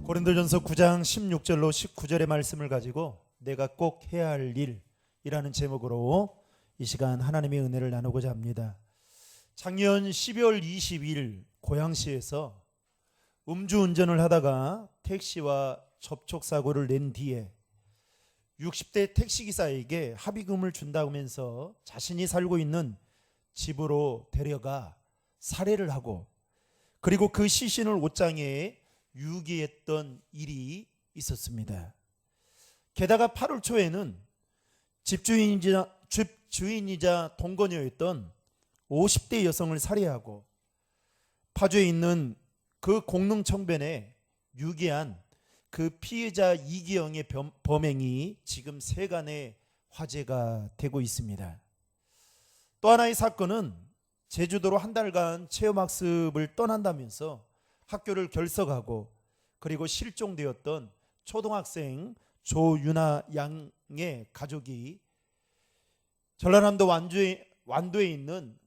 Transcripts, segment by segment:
고린도전서 9장 16절로 19절의 말씀을 가지고 내가 꼭 해야 할 일이라는 제목으로 이 시간 하나님의 은혜를 나누고자 합니다. 작년 12월 20일 고양시에서 음주운전을 하다가 택시와 접촉사고를 낸 뒤에 60대 택시기사에게 합의금을 준다면서 자신이 살고 있는 집으로 데려가 살해를 하고, 그리고 그 시신을 옷장에 유기했던 일이 있었습니다. 게다가 8월 초에는 집주인이자 동거녀였던 50대 여성을 살해하고 파주에 있는 그 공릉청변에 유기한 그 피해자 이기영의 범행이 지금 세간의 화제가 되고 있습니다. 또 하나의 사건은 제주도로 한 달간 체험학습을 떠난다면서 학교를 결석하고 그리고 실종되었던 초등학생 조윤아 양의 가족이 전라남도 완도에 있는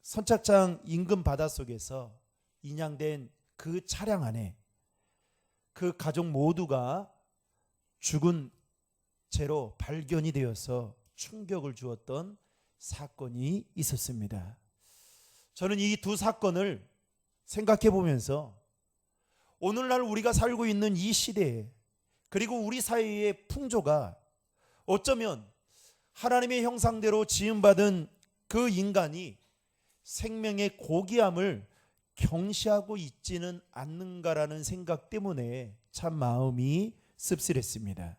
선착장 인근 바닷속에서 인양된 그 차량 안에 그 가족 모두가 죽은 채로 발견이 되어서 충격을 주었던 사건이 있었습니다. 저는 이 두 사건을 생각해 보면서 오늘날 우리가 살고 있는 이 시대에, 그리고 우리 사회의 풍조가 어쩌면 하나님의 형상대로 지음받은 그 인간이 생명의 고귀함을 경시하고 있지는 않는가라는 생각 때문에 참 마음이 씁쓸했습니다.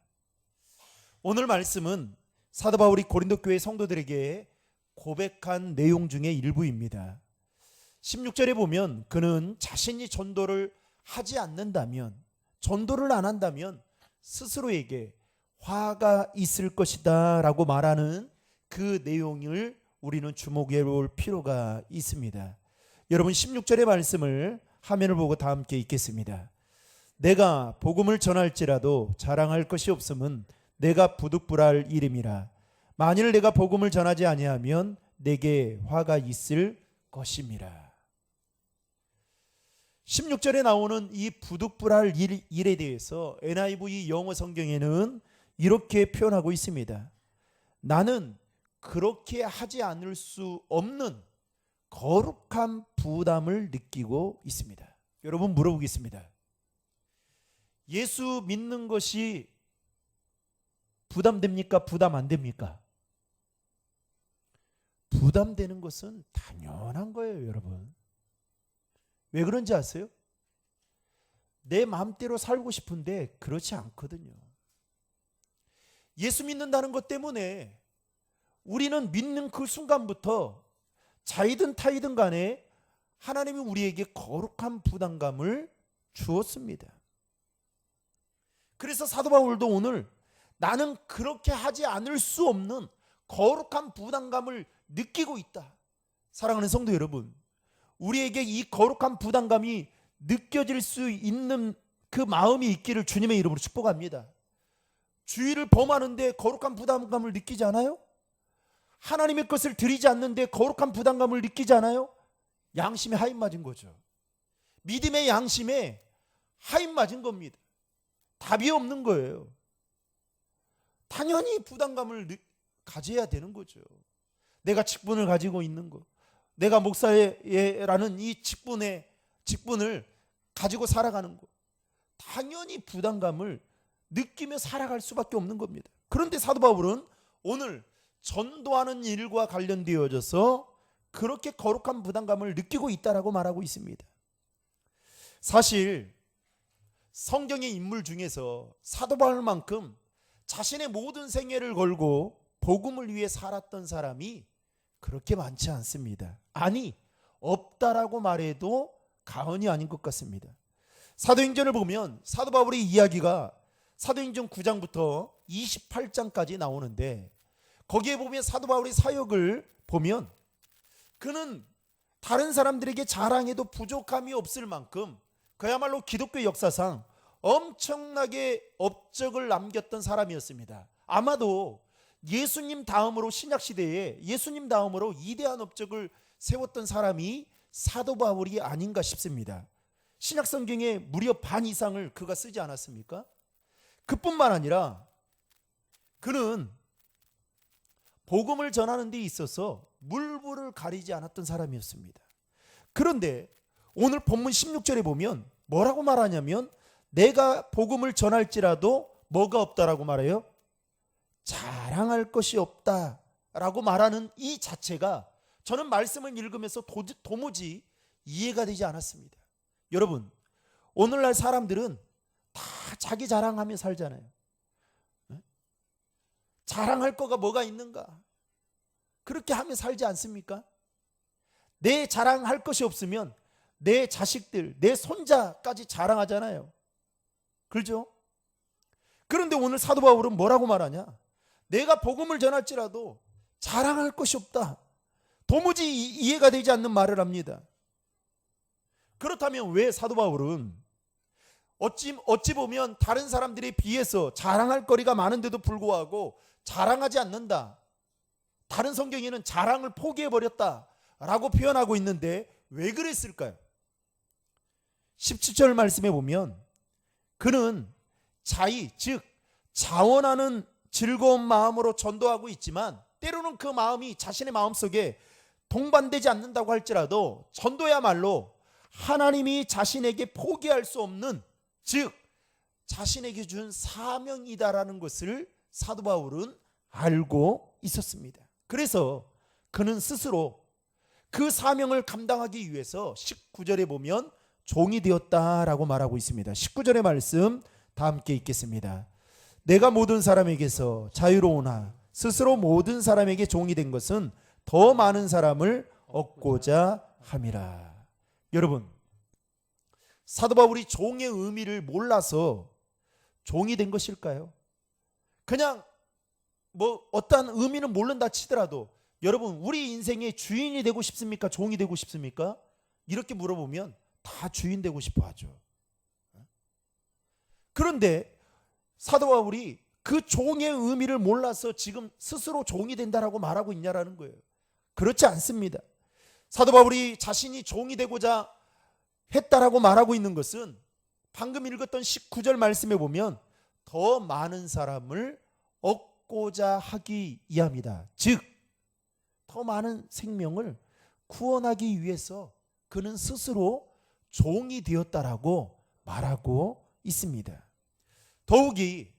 오늘 말씀은 사도 바울이 고린도 교회 성도들에게 고백한 내용 중의 일부입니다. 16절에 보면 그는 자신이 전도를 하지 않는다면, 전도를 안 한다면 스스로에게 화가 있을 것이다 라고 말하는 그 내용을 우리는 주목해 볼 필요가 있습니다. 여러분, 16절의 말씀을 화면을 보고 다 함께 읽겠습니다. 내가 복음을 전할지라도 자랑할 것이 없음은 내가 부득불할 일임이라. 만일 내가 복음을 전하지 아니하면 내게 화가 있을 것임이라. 16절에 나오는 이 부득불할 일에 대해서 NIV 영어 성경에는 이렇게 표현하고 있습니다. 나는 그렇게 하지 않을 수 없는 거룩한 부담을 느끼고 있습니다. 여러분, 물어보겠습니다. 예수 믿는 것이 부담됩니까? 부담 안 됩니까? 부담되는 것은 당연한 거예요, 여러분. 왜 그런지 아세요? 내 마음대로 살고 싶은데 그렇지 않거든요. 예수 믿는다는 것 때문에 우리는 믿는 그 순간부터 자이든 타이든 간에 하나님이 우리에게 거룩한 부담감을 주었습니다. 그래서 사도 바울도 오늘 나는 그렇게 하지 않을 수 없는 거룩한 부담감을 느끼고 있다. 사랑하는 성도 여러분, 우리에게 이 거룩한 부담감이 느껴질 수 있는 그 마음이 있기를 주님의 이름으로 축복합니다. 주의를 범하는데 거룩한 부담감을 느끼지 않아요? 하나님의 것을 드리지 않는데 거룩한 부담감을 느끼지 않아요? 양심에 하인 맞은 거죠. 믿음의 양심에 하인 맞은 겁니다. 답이 없는 거예요. 당연히 부담감을 가져야 되는 거죠. 내가 직분을 가지고 있는 거, 내가 목사라는 이 직분을 가지고 살아가는 거, 당연히 부담감을 느끼며 살아갈 수밖에 없는 겁니다. 그런데 사도 바울은 오늘 전도하는 일과 관련되어져서 그렇게 거룩한 부담감을 느끼고 있다라고 말하고 있습니다. 사실 성경의 인물 중에서 사도 바울만큼 자신의 모든 생애를 걸고 복음을 위해 살았던 사람이 그렇게 많지 않습니다. 아니, 없다라고 말해도 과언이 아닌 것 같습니다. 사도행전을 보면 사도 바울의 이야기가 사도행전 9장부터 28장까지 나오는데, 거기에 보면 사도 바울의 사역을 보면 그는 다른 사람들에게 자랑해도 부족함이 없을 만큼 그야말로 기독교 역사상 엄청나게 업적을 남겼던 사람이었습니다. 아마도 예수님 다음으로, 신약시대에 예수님 다음으로 위대한 업적을 세웠던 사람이 사도 바울이 아닌가 싶습니다. 신약 성경의 무려 반 이상을 그가 쓰지 않았습니까? 그뿐만 아니라 그는 복음을 전하는 데 있어서 물불을 가리지 않았던 사람이었습니다. 그런데 오늘 본문 16절에 보면 뭐라고 말하냐면 내가 복음을 전할지라도 뭐가 없다라고 말해요? 자랑할 것이 없다라고 말하는 이 자체가 저는 말씀을 읽으면서 도무지 이해가 되지 않았습니다. 여러분, 오늘날 사람들은 다 자기 자랑하며 살잖아요. 자랑할 거가 뭐가 있는가? 그렇게 하며 살지 않습니까? 내 자랑할 것이 없으면 내 자식들, 내 손자까지 자랑하잖아요. 그렇죠? 그런데 오늘 사도 바울은 뭐라고 말하냐? 내가 복음을 전할지라도 자랑할 것이 없다. 도무지 이해가 되지 않는 말을 합니다. 그렇다면 왜 사도 바울은 어찌 보면 다른 사람들에 비해서 자랑할 거리가 많은데도 불구하고 자랑하지 않는다. 다른 성경에는 자랑을 포기해버렸다라고 표현하고 있는데 왜 그랬을까요? 17절 말씀에 보면 그는 자의, 즉 자원하는 즐거운 마음으로 전도하고 있지만 때로는 그 마음이 자신의 마음속에 동반되지 않는다고 할지라도 전도야말로 하나님이 자신에게 포기할 수 없는, 즉 자신에게 준 사명이다라는 것을 사도 바울은 알고 있었습니다. 그래서 그는 스스로 그 사명을 감당하기 위해서 19절에 보면 종이 되었다라고 말하고 있습니다. 19절의 말씀 다 함께 읽겠습니다. 내가 모든 사람에게서 자유로우나 스스로 모든 사람에게 종이 된 것은 더 많은 사람을 얻고자 함이라. 여러분, 사도 바울이 종의 의미를 몰라서 종이 된 것일까요? 그냥 어떠한 의미는 모른다 치더라도 여러분, 우리 인생의 주인이 되고 싶습니까? 종이 되고 싶습니까? 이렇게 물어보면 다 주인 되고 싶어 하죠. 그런데 사도 바울이 그 종의 의미를 몰라서 지금 스스로 종이 된다라고 말하고 있냐라는 거예요. 그렇지 않습니다. 사도 바울이 자신이 종이 되고자 했다라고 말하고 있는 것은 방금 읽었던 19절 말씀에 보면 더 많은 사람을 얻고자 하기 위함이다. 즉 더 많은 생명을 구원하기 위해서 그는 스스로 종이 되었다라고 말하고 있습니다. 더욱이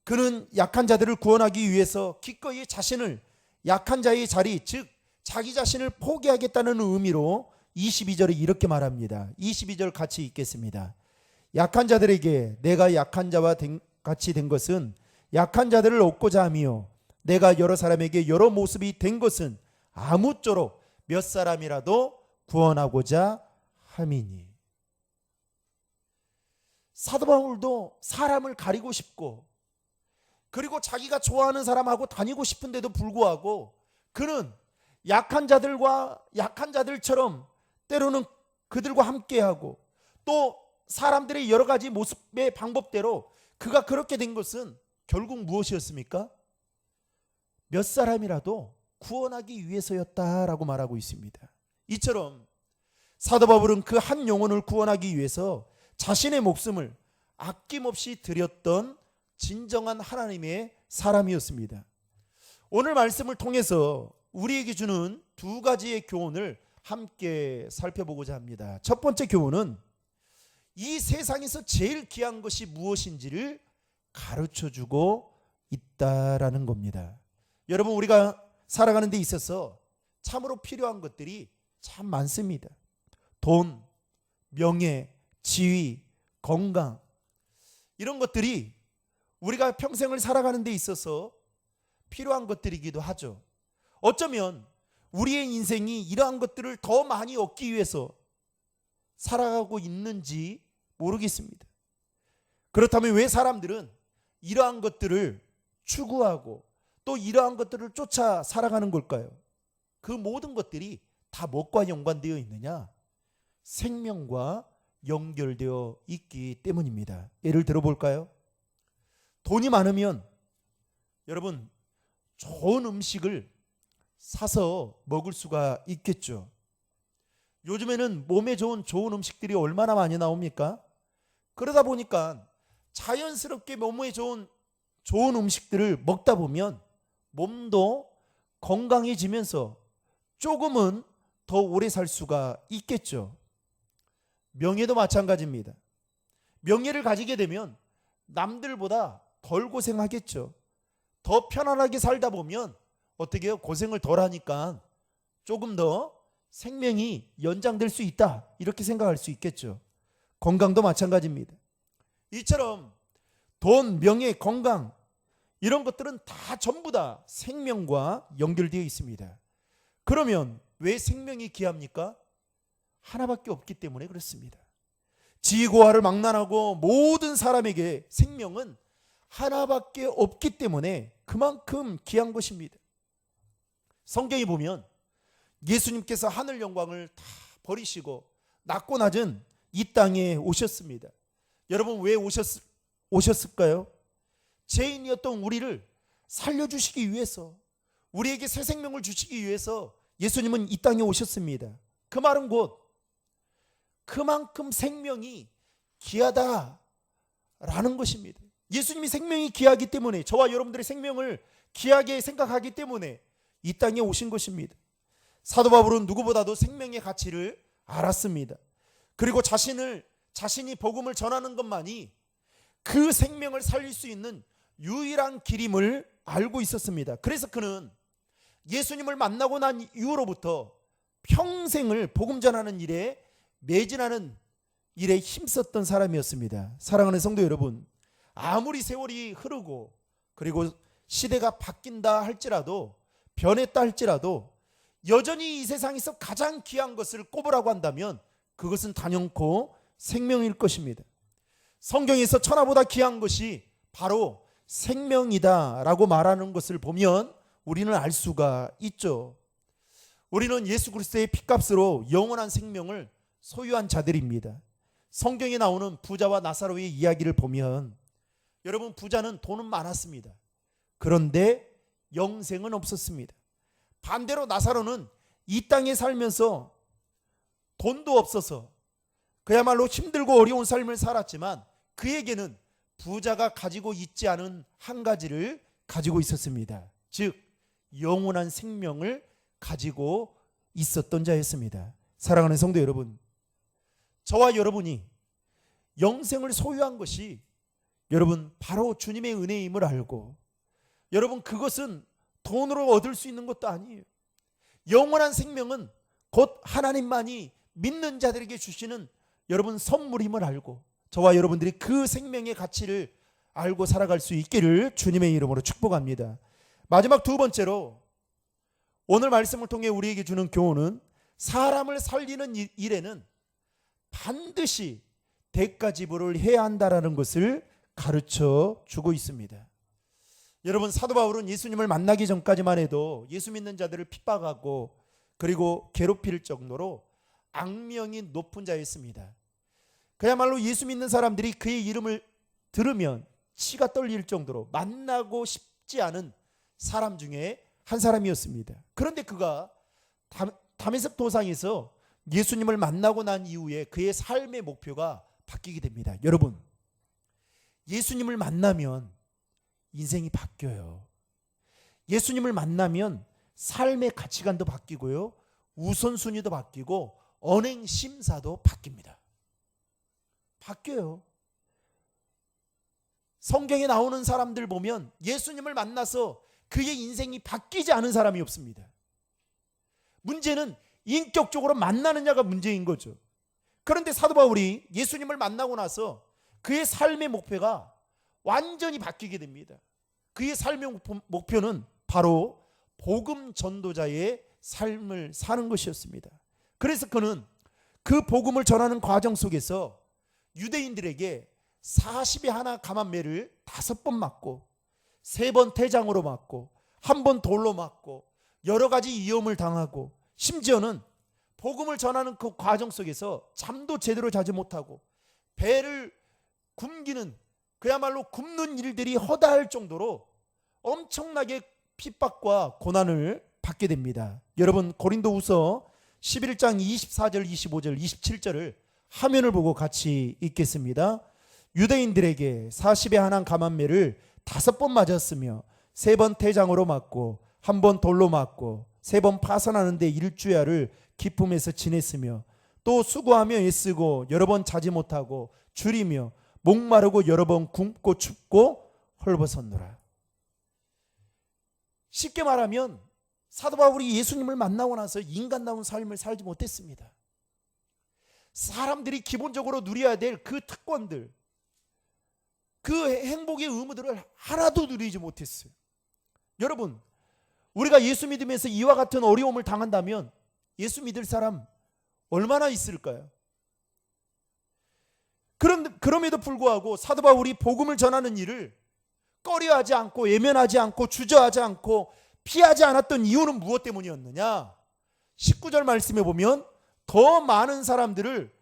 그는 약한 자들을 구원하기 위해서 기꺼이 자신을 약한 자의 자리, 즉 자기 자신을 포기하겠다는 의미로 22절에 이렇게 말합니다. 22절 같이 읽겠습니다. 약한 자들에게 내가 약한 자와 같이 된 것은 약한 자들을 얻고자 하며 내가 여러 사람에게 여러 모습이 된 것은 아무쪼록 몇 사람이라도 구원하고자 함이니. 사도 바울도 사람을 가리고 싶고 그리고 자기가 좋아하는 사람하고 다니고 싶은데도 불구하고 그는 약한 자들처럼 때로는 그들과 함께하고 또 사람들의 여러 가지 모습의 방법대로 그가 그렇게 된 것은 결국 무엇이었습니까? 몇 사람이라도 구원하기 위해서였다라고 말하고 있습니다. 이처럼 사도 바울은 그 한 영혼을 구원하기 위해서 자신의 목숨을 아낌없이 드렸던 진정한 하나님의 사람이었습니다. 오늘 말씀을 통해서 우리에게 주는 두 가지의 교훈을 함께 살펴보고자 합니다. 첫 번째 교훈은 이 세상에서 제일 귀한 것이 무엇인지를 가르쳐주고 있다라는 겁니다. 여러분, 우리가 살아가는 데 있어서 참으로 필요한 것들이 참 많습니다. 돈, 명예, 지위, 건강, 이런 것들이 우리가 평생을 살아가는 데 있어서 필요한 것들이기도 하죠. 어쩌면 우리의 인생이 이러한 것들을 더 많이 얻기 위해서 살아가고 있는지 모르겠습니다. 그렇다면 왜 사람들은 이러한 것들을 추구하고 또 이러한 것들을 쫓아 살아가는 걸까요? 그 모든 것들이 다 무엇과 연관되어 있느냐? 생명과 연결되어 있기 때문입니다. 예를 들어볼까요? 돈이 많으면 여러분 좋은 음식을 사서 먹을 수가 있겠죠. 요즘에는 몸에 좋은 음식들이 얼마나 많이 나옵니까? 그러다 보니까 자연스럽게 몸에 좋은 음식들을 먹다 보면 몸도 건강해지면서 조금은 더 오래 살 수가 있겠죠. 명예도 마찬가지입니다. 명예를 가지게 되면 남들보다 덜 고생하겠죠. 더 편안하게 살다 보면 어떻게 해요? 고생을 덜 하니까 조금 더 생명이 연장될 수 있다, 이렇게 생각할 수 있겠죠. 건강도 마찬가지입니다. 이처럼 돈, 명예, 건강, 이런 것들은 다 전부 다 생명과 연결되어 있습니다. 그러면 왜 생명이 귀합니까? 하나밖에 없기 때문에 그렇습니다. 지구화를 망라하고 모든 사람에게 생명은 하나밖에 없기 때문에 그만큼 귀한 것입니다. 성경에 보면 예수님께서 하늘 영광을 다 버리시고 낮고 낮은 이 땅에 오셨습니다. 여러분, 왜 오셨을까요? 죄인이었던 우리를 살려주시기 위해서, 우리에게 새 생명을 주시기 위해서 예수님은 이 땅에 오셨습니다. 그 말은 곧 그만큼 생명이 귀하다라는 것입니다. 예수님이 생명이 귀하기 때문에, 저와 여러분들의 생명을 귀하게 생각하기 때문에 이 땅에 오신 것입니다. 사도 바울은 누구보다도 생명의 가치를 알았습니다. 그리고 자신이 복음을 전하는 것만이 그 생명을 살릴 수 있는 유일한 길임을 알고 있었습니다. 그래서 그는 예수님을 만나고 난 이후로부터 평생을 복음 전하는 일에 매진하는 일에 힘썼던 사람이었습니다. 사랑하는 성도 여러분, 아무리 세월이 흐르고 그리고 시대가 바뀐다 할지라도, 변했다 할지라도 여전히 이 세상에서 가장 귀한 것을 꼽으라고 한다면 그것은 단연코 생명일 것입니다. 성경에서 천하보다 귀한 것이 바로 생명이다라고 말하는 것을 보면 우리는 알 수가 있죠. 우리는 예수 그리스도의 피값으로 영원한 생명을 소유한 자들입니다. 성경에 나오는 부자와 나사로의 이야기를 보면, 여러분, 부자는 돈은 많았습니다. 그런데 영생은 없었습니다. 반대로 나사로는 이 땅에 살면서 돈도 없어서 그야말로 힘들고 어려운 삶을 살았지만 그에게는 부자가 가지고 있지 않은 한 가지를 가지고 있었습니다. 즉 영원한 생명을 가지고 있었던 자였습니다. 사랑하는 성도 여러분, 저와 여러분이 영생을 소유한 것이 여러분 바로 주님의 은혜임을 알고, 여러분 그것은 돈으로 얻을 수 있는 것도 아니에요. 영원한 생명은 곧 하나님만이 믿는 자들에게 주시는 여러분 선물임을 알고, 저와 여러분들이 그 생명의 가치를 알고 살아갈 수 있기를 주님의 이름으로 축복합니다. 마지막 두 번째로 오늘 말씀을 통해 우리에게 주는 교훈은, 사람을 살리는 일에는 반드시 대가 지불을 해야 한다라는 것을 가르쳐 주고 있습니다. 여러분, 사도 바울은 예수님을 만나기 전까지만 해도 예수 믿는 자들을 핍박하고 그리고 괴롭힐 정도로 악명이 높은 자였습니다. 그야말로 예수 믿는 사람들이 그의 이름을 들으면 치가 떨릴 정도로 만나고 싶지 않은 사람 중에 한 사람이었습니다. 그런데 그가 다메섹 도상에서 예수님을 만나고 난 이후에 그의 삶의 목표가 바뀌게 됩니다. 여러분, 예수님을 만나면 인생이 바뀌어요. 예수님을 만나면 삶의 가치관도 바뀌고요, 우선순위도 바뀌고 언행 심사도 바뀝니다. 바뀌어요. 성경에 나오는 사람들 보면 예수님을 만나서 그의 인생이 바뀌지 않은 사람이 없습니다. 문제는 인격적으로 만나느냐가 문제인 거죠. 그런데 사도 바울이 예수님을 만나고 나서 그의 삶의 목표가 완전히 바뀌게 됩니다. 그의 삶의 목표는 바로 복음 전도자의 삶을 사는 것이었습니다. 그래서 그는 그 복음을 전하는 과정 속에서 유대인들에게 40에 하나 감한매를 5번 맞고 3번 태장으로 맞고 1번 돌로 맞고 여러 가지 위험을 당하고, 심지어는 복음을 전하는 그 과정 속에서 잠도 제대로 자지 못하고 배를 굶기는, 그야말로 굶는 일들이 허다할 정도로 엄청나게 핍박과 고난을 받게 됩니다. 여러분, 고린도후서 11장 24절, 25절, 27절을 화면을 보고 같이 읽겠습니다. 유대인들에게 40에 한한 감한매를 5번 맞았으며 3번 태장으로 맞고 1번 돌로 맞고 3번 파선하는데 일주야를 기품에서 지냈으며 또 수고하며 애쓰고 여러 번 자지 못하고 줄이며 목마르고 여러 번 굶고 춥고 헐벗었노라. 쉽게 말하면 사도 바울이 예수님을 만나고 나서 인간다운 삶을 살지 못했습니다. 사람들이 기본적으로 누려야 될 그 특권들, 그 행복의 의무들을 하나도 누리지 못했어요. 여러분, 우리가 예수 믿으면서 이와 같은 어려움을 당한다면 예수 믿을 사람 얼마나 있을까요? 그럼에도 불구하고 사도 바울이 복음을 전하는 일을 꺼려하지 않고 외면하지 않고 주저하지 않고 피하지 않았던 이유는 무엇 때문이었느냐? 19절 말씀에 보면 더 많은 사람들을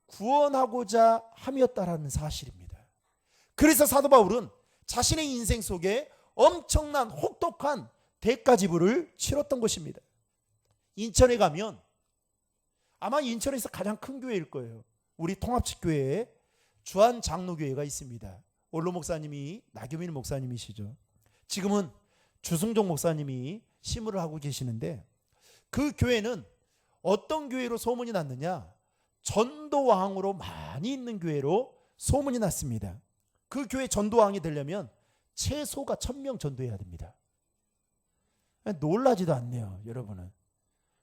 구원하고자 함이었다라는 사실입니다. 그래서 사도 바울은 자신의 인생 속에 엄청난 혹독한 대가지불을 치렀던 것입니다. 인천에 가면 아마 인천에서 가장 큰 교회일 거예요. 우리 통합측교회에 주한장로교회가 있습니다. 원로 목사님이 나경민 목사님이시죠. 지금은 주승종 목사님이 심으를 하고 계시는데 그 교회는 어떤 교회로 소문이 났느냐? 전도왕으로 많이 있는 교회로 소문이 났습니다. 그 교회 전도왕이 되려면 최소가 1000명 전도해야 됩니다. 놀라지도 않네요, 여러분은.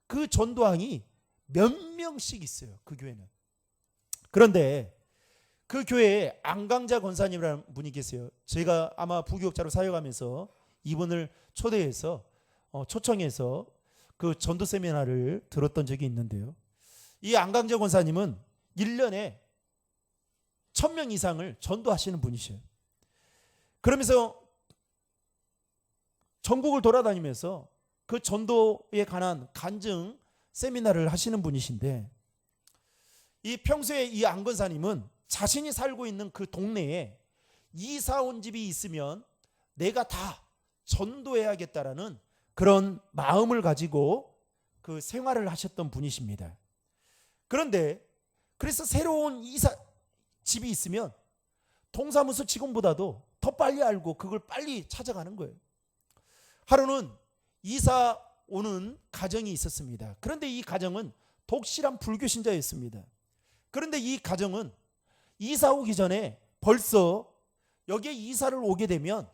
그 전도왕이 몇 명씩 있어요, 그 교회는. 그런데 그 교회에 안강자 권사님이라는 분이 계세요. 제가 아마 부교육자로 사역하면서 이분을 초대해서 초청해서 그 전도 세미나를 들었던 적이 있는데요. 이 안강자 권사님은 1년에 1000명 이상을 전도하시는 분이셔요. 그러면서 전국을 돌아다니면서 그 전도에 관한 간증 세미나를 하시는 분이신데, 이 평소에 이 안 권사님은 자신이 살고 있는 그 동네에 이사 온 집이 있으면 내가 다 전도해야겠다라는 그런 마음을 가지고 그 생활을 하셨던 분이십니다. 그런데 그래서 새로운 이사 집이 있으면 동사무소 직원보다도 더 빨리 알고 그걸 빨리 찾아가는 거예요. 하루는 이사 오는 가정이 있었습니다. 그런데 이 가정은 독실한 불교 신자였습니다. 그런데 이 가정은 이사 오기 전에 벌써 여기에 이사를 오게 되면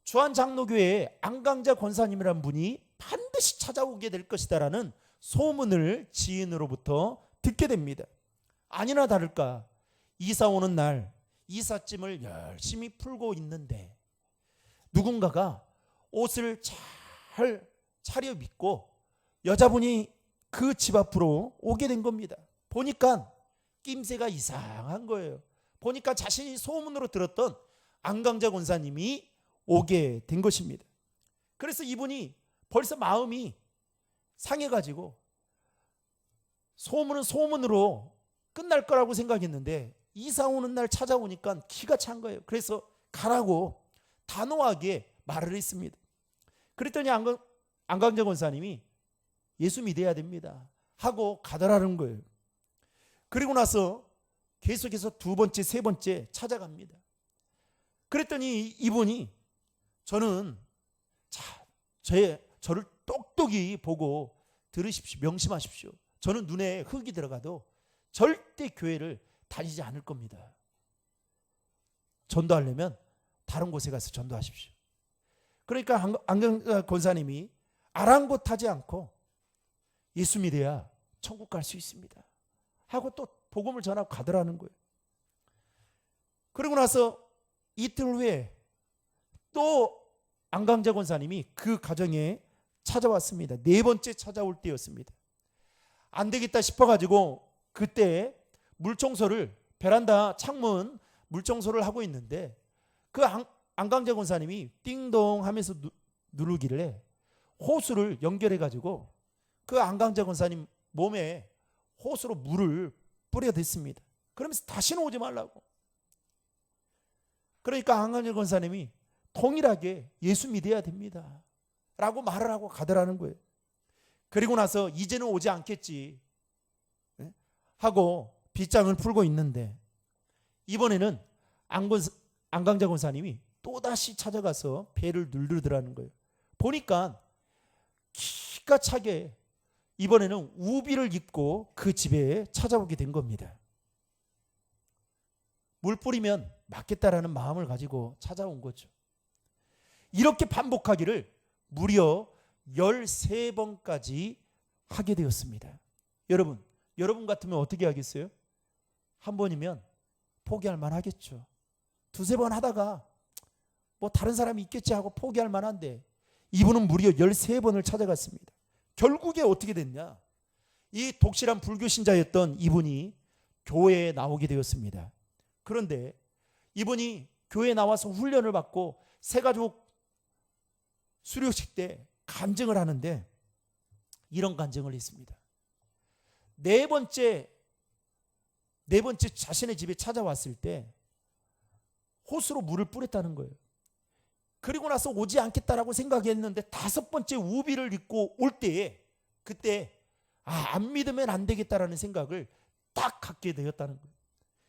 주한장로교회에 안강자 권사님이라는 분이 반드시 찾아오게 될 것이다라는 소문을 지인으로부터 듣게 됩니다. 아니나 다를까 이사 오는 날 이삿짐을 열심히 풀고 있는데 누군가가 옷을 잘 차려입고 여자분이 그 집 앞으로 오게 된 겁니다. 보니까 낌새가 이상한 거예요. 보니까 자신이 소문으로 들었던 안강자 권사님이 오게 된 것입니다. 그래서 이분이 벌써 마음이 상해가지고 소문은 소문으로 끝날 거라고 생각했는데 이사 오는 날 찾아오니까 기가 찬 거예요. 그래서 가라고 단호하게 말을 했습니다. 그랬더니 안강자 권사님이 예수 믿어야 됩니다 하고 가더라는 거예요. 그리고 나서 계속해서 2번째, 3번째 찾아갑니다. 그랬더니 이분이 저는 저를 똑똑히 보고 들으십시오. 명심하십시오. 저는 눈에 흙이 들어가도 절대 교회를 다니지 않을 겁니다. 전도하려면 다른 곳에 가서 전도하십시오. 그러니까 안강자 권사님이 아랑곳하지 않고 예수 믿어야 천국 갈 수 있습니다 하고 또 복음을 전하고 가더라는 거예요. 그러고 나서 이틀 후에 또 안강자 권사님이 그 가정에 찾아왔습니다. 4번째 찾아올 때였습니다. 안 되겠다 싶어가지고 그때 물청소를 베란다 창문 물청소를 하고 있는데 그 안강자 권사님이 띵동 하면서 누르길래 호수를 연결해가지고 그 안강자 권사님 몸에 호수로 물을 뿌려댔습니다. 그러면서 다시는 오지 말라고. 그러니까 안강자 권사님이 동일하게 예수 믿어야 됩니다 라고 말을 하고 가더라는 거예요. 그리고 나서 이제는 오지 않겠지 하고 빗장을 풀고 있는데 이번에는 안강자 권사님이 또다시 찾아가서 배를 누르더라는 거예요. 보니까 기가 차게 이번에는 우비를 입고 그 집에 찾아오게 된 겁니다. 물 뿌리면 맞겠다라는 마음을 가지고 찾아온 거죠. 이렇게 반복하기를 무려 13번까지 하게 되었습니다. 여러분 같으면 어떻게 하겠어요? 한 번이면 포기할 만하겠죠. 두세 번 하다가 뭐 다른 사람이 있겠지 하고 포기할 만한데 이분은 무려 13번을 찾아갔습니다. 결국에 어떻게 됐냐? 이 독실한 불교 신자였던 이분이 교회에 나오게 되었습니다. 그런데 이분이 교회에 나와서 훈련을 받고 새가족 수료식 때 간증을 하는데 이런 간증을 했습니다. 네 번째 자신의 집에 찾아왔을 때 호수로 물을 뿌렸다는 거예요. 그리고 나서 오지 않겠다라고 생각했는데 5번째 우비를 입고 올 때에 그때 안 믿으면 안 되겠다라는 생각을 딱 갖게 되었다는 거예요.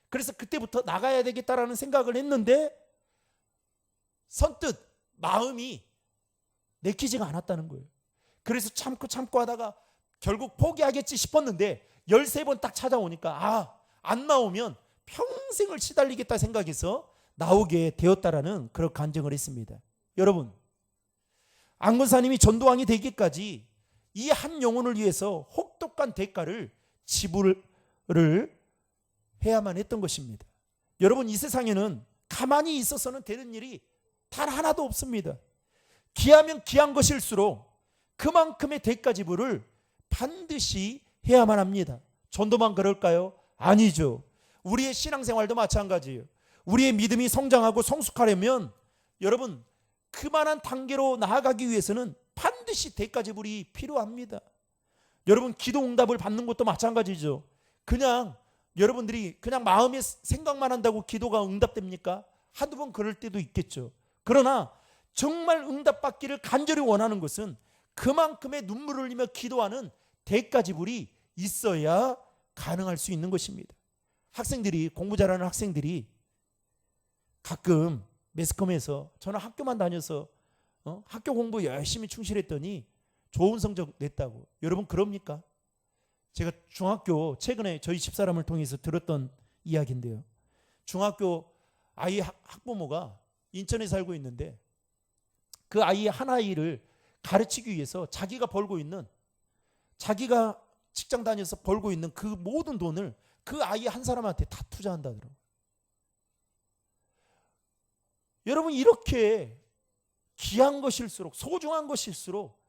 그래서 그때부터 나가야 되겠다라는 생각을 했는데 선뜻 마음이 내키지가 않았다는 거예요. 그래서 참고 하다가 결국 포기하겠지 싶었는데 13번 딱 찾아오니까 안 나오면 평생을 시달리겠다 생각해서 나오게 되었다라는 그런 간증을 했습니다. 여러분, 안 권사님이 전도왕이 되기까지 이 한 영혼을 위해서 혹독한 대가를 지불을 해야만 했던 것입니다. 여러분, 이 세상에는 가만히 있어서는 되는 일이 단 하나도 없습니다. 귀하면 귀한 것일수록 그만큼의 대가 지불을 반드시 해야만 합니다. 전도만 그럴까요? 아니죠. 우리의 신앙생활도 마찬가지예요. 우리의 믿음이 성장하고 성숙하려면 여러분 그만한 단계로 나아가기 위해서는 반드시 대가 지불이 필요합니다. 여러분 기도 응답을 받는 것도 마찬가지죠. 그냥 여러분들이 그냥 마음에 생각만 한다고 기도가 응답됩니까? 한두 번 그럴 때도 있겠죠. 그러나 정말 응답받기를 간절히 원하는 것은 그만큼의 눈물을 흘리며 기도하는 대가 지불이 있어야 가능할 수 있는 것입니다. 학생들이 공부 잘하는 학생들이 가끔 매스컴에서 저는 학교만 다녀서 학교 공부 열심히 충실했더니 좋은 성적 냈다고. 여러분 그럽니까? 제가 중학교 최근에 저희 집사람을 통해서 들었던 이야기인데요. 중학교 아이 학부모가 인천에 살고 있는데 그 아이 한 아이를 가르치기 위해서 자기가 직장 다녀서 벌고 있는 그 모든 돈을 그 아이 한 사람한테 다 투자한다더라고요. 여러분 이렇게 귀한 것일수록 소중한 것일수록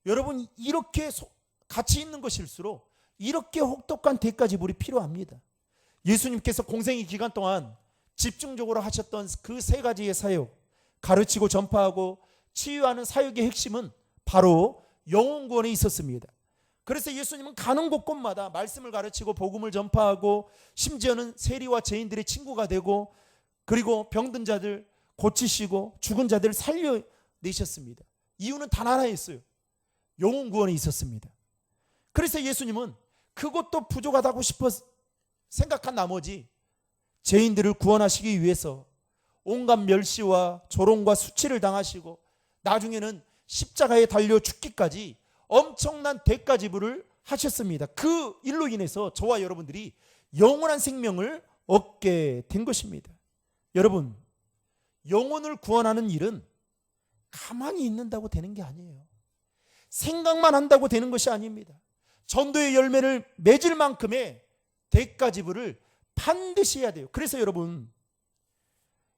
여러분 이렇게 가치 있는 것일수록 이렇게 혹독한 대가 지불이 필요합니다. 예수님께서 공생의 기간 동안 집중적으로 하셨던 그 3가지의 사역, 가르치고 전파하고 치유하는 사역의 핵심은 바로 영혼 구원에 있었습니다. 그래서 예수님은 가는 곳곳마다 말씀을 가르치고 복음을 전파하고 심지어는 세리와 죄인들의 친구가 되고 그리고 병든 자들 고치시고 죽은 자들을 살려내셨습니다. 이유는 단 하나였어요. 영혼 구원에 있었습니다. 그래서 예수님은 그것도 부족하다고 싶어 생각한 나머지 죄인들을 구원하시기 위해서 온갖 멸시와 조롱과 수치를 당하시고 나중에는 십자가에 달려 죽기까지 엄청난 대가 지불을 하셨습니다. 그 일로 인해서 저와 여러분들이 영원한 생명을 얻게 된 것입니다. 여러분, 영혼을 구원하는 일은 가만히 있는다고 되는 게 아니에요. 생각만 한다고 되는 것이 아닙니다. 전도의 열매를 맺을 만큼의 대가 지불을 반드시 해야 돼요. 그래서 여러분,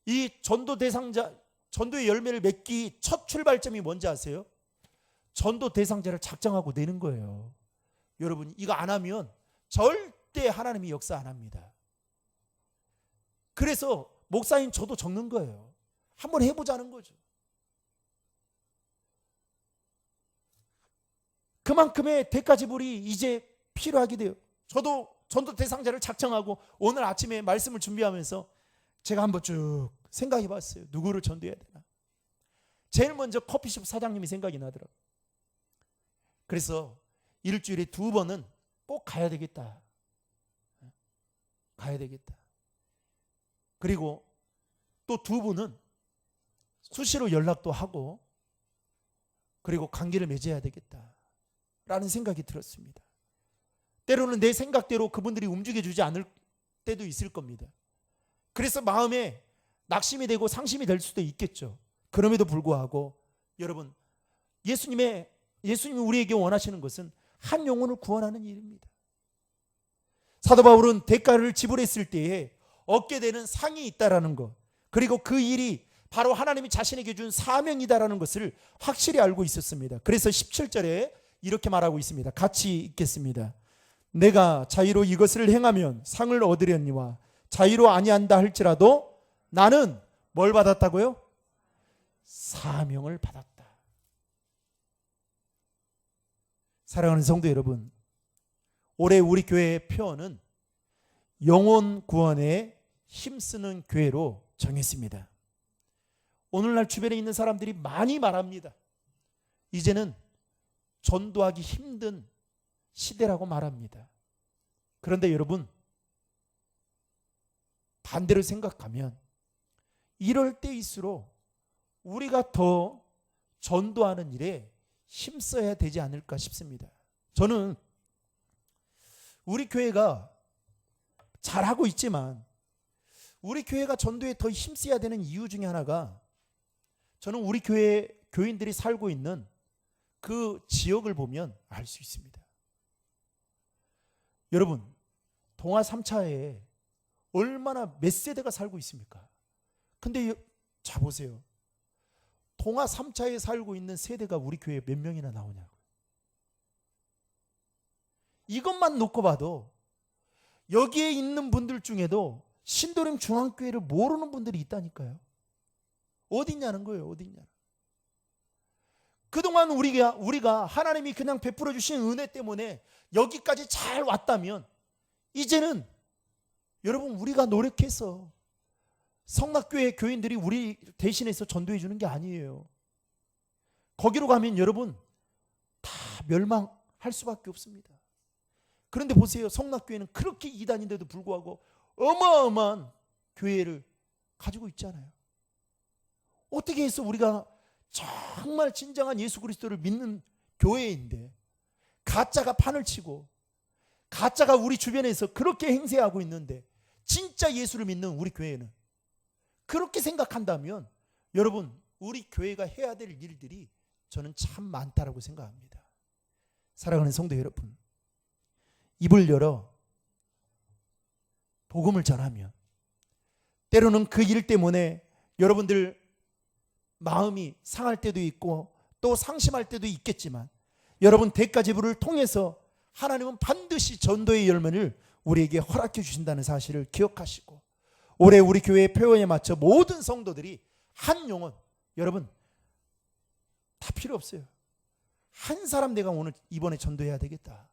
이 전도의 열매를 맺기 첫 출발점이 뭔지 아세요? 전도 대상자를 작정하고 내는 거예요. 여러분 이거 안 하면 절대 하나님이 역사 안 합니다. 그래서 목사님 저도 적는 거예요. 한번 해보자는 거죠. 그만큼의 대가 지불이 이제 필요하게 돼요. 저도 전도 대상자를 작정하고 오늘 아침에 말씀을 준비하면서 제가 한번 쭉 생각해 봤어요. 누구를 전도해야 되나. 제일 먼저 커피숍 사장님이 생각이 나더라고요. 그래서 일주일에 2번은 꼭 가야 되겠다. 가야 되겠다. 그리고 또 두 분은 수시로 연락도 하고 그리고 관계를 맺어야 되겠다라는 생각이 들었습니다. 때로는 내 생각대로 그분들이 움직여주지 않을 때도 있을 겁니다. 그래서 마음에 낙심이 되고 상심이 될 수도 있겠죠. 그럼에도 불구하고 여러분, 예수님이 우리에게 원하시는 것은 한 영혼을 구원하는 일입니다. 사도 바울은 대가를 지불했을 때에 얻게 되는 상이 있다라는 것, 그리고 그 일이 바로 하나님이 자신에게 준 사명이다라는 것을 확실히 알고 있었습니다. 그래서 17절에 이렇게 말하고 있습니다. 같이 읽겠습니다. 내가 자의로 이것을 행하면 상을 얻으려니와 자의로 아니한다 할지라도 나는 뭘 받았다고요? 사명을 받았다. 사랑하는 성도 여러분, 올해 우리 교회의 표어는 영혼 구원에 힘쓰는 교회로 정했습니다. 오늘날 주변에 있는 사람들이 많이 말합니다. 이제는 전도하기 힘든 시대라고 말합니다. 그런데 여러분, 반대로 생각하면 이럴 때일수록 우리가 더 전도하는 일에 힘써야 되지 않을까 싶습니다. 저는 우리 교회가 잘하고 있지만 우리 교회가 전도에 더 힘써야 되는 이유 중에 하나가, 저는 우리 교회 교인들이 살고 있는 그 지역을 보면 알 수 있습니다. 여러분, 동아 3차에 얼마나 몇 세대가 살고 있습니까? 근데 자 보세요. 동아 3차에 살고 있는 세대가 우리 교회에 몇 명이나 나오냐고. 이것만 놓고 봐도 여기에 있는 분들 중에도 신도림 중앙교회를 모르는 분들이 있다니까요. 어딨냐는 거예요. 어딨냐. 그동안 우리가 하나님이 그냥 베풀어 주신 은혜 때문에 여기까지 잘 왔다면, 이제는 여러분, 우리가 노력해서 성락교회 교인들이 우리 대신해서 전도해 주는 게 아니에요. 거기로 가면 여러분 다 멸망할 수밖에 없습니다. 그런데 보세요. 성락교회는 그렇게 이단인데도 불구하고 어마어마한 교회를 가지고 있잖아요. 어떻게 해서 우리가 정말 진정한 예수 그리스도를 믿는 교회인데 가짜가 판을 치고 가짜가 우리 주변에서 그렇게 행세하고 있는데, 진짜 예수를 믿는 우리 교회는 그렇게 생각한다면 여러분, 우리 교회가 해야 될 일들이 저는 참 많다라고 생각합니다. 사랑하는 성도 여러분, 입을 열어 복음을 전하면 때로는 그 일 때문에 여러분들 마음이 상할 때도 있고 또 상심할 때도 있겠지만, 여러분 대가지불을 통해서 하나님은 반드시 전도의 열매를 우리에게 허락해 주신다는 사실을 기억하시고, 올해 우리 교회의 표현에 맞춰 모든 성도들이 한 영혼, 여러분 다 필요 없어요. 한 사람 내가 오늘 이번에 전도해야 되겠다,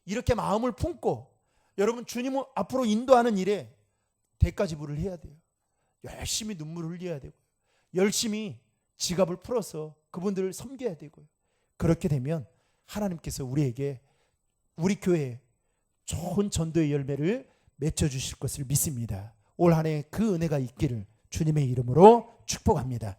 이렇게 마음을 품고 여러분 주님 앞으로 인도하는 일에 대가지불을 해야 돼요. 열심히 눈물을 흘려야 되고 열심히 지갑을 풀어서 그분들을 섬겨야 되고요. 그렇게 되면 하나님께서 우리에게, 우리 교회에 좋은 전도의 열매를 맺어주실 것을 믿습니다. 올 한 해 그 은혜가 있기를 주님의 이름으로 축복합니다.